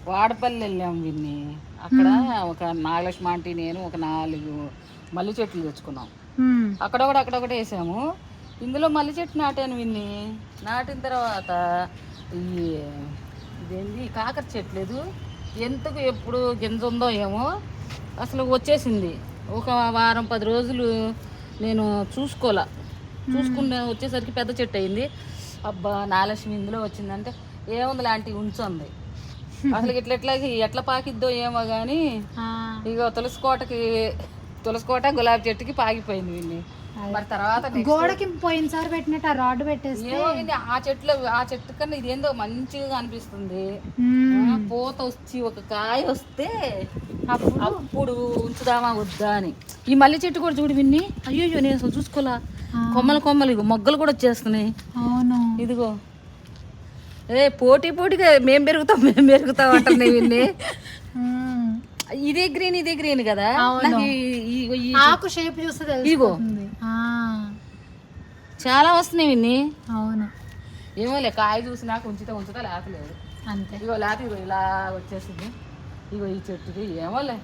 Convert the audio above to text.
వాడపల్లి వెళ్ళాము విన్ని. అక్కడ ఒక నాగలక్ష్మి ఆంటీ నేను ఒక 4 మల్లి చెట్లు తెచ్చుకున్నాం. అక్కడొకటి వేసాము. ఇందులో మల్లి చెట్టు నాటాను విన్ని. నాటిన తర్వాత ఇదేంది కాకర చెట్లేదు ఎంతకు ఎప్పుడు గింజ ఉందో ఏమో అసలు వచ్చేసింది. ఒక వారం 10 రోజులు నేను చూసుకునే వచ్చేసరికి పెద్ద చెట్టు అయింది. అబ్బా నాగలక్ష్మి ఇందులో వచ్చిందంటే ఏముంది లాంటి ఉంచుంది. అసలు ఎట్లా పాకిద్దో ఏమో కానీ ఇక తులసికోట గులాబీ చెట్టుకి పాకిపోయింది విన్ని. మరి తర్వాత గోడకి పోయినసారి పెట్టినట్టు ఆ రాడ్ పెట్టేసి ఆ చెట్టు కన్నా ఇదేందో మంచిగా అనిపిస్తుంది. పూత వచ్చి ఒక కాయ వస్తే అప్పుడు ఉంచుదామా వద్దా అని. ఈ మల్లి చెట్టు కూడా చూడు విన్ని. అయ్యో నేను అసలు చూసుకోలా. కొమ్మలు ఇగో మొగ్గలు కూడా వచ్చేస్తున్నాయి. అవును ఇదిగో పోటీగా మేము పెరుగుతాం అంటున్నాయి విన్ని. ఇదే గ్రీన్ కదా. ఆకు షేప్ చూస్తే ఇగో చాలా వస్తున్నాయి విన్ని. అవును ఏమోలే కాయ చూసినాక ఉంచుతా లేకలేదు అంతే. ఇగో ఇలా వచ్చేసింది. ఇగో ఈ చెట్టుది ఏమోలే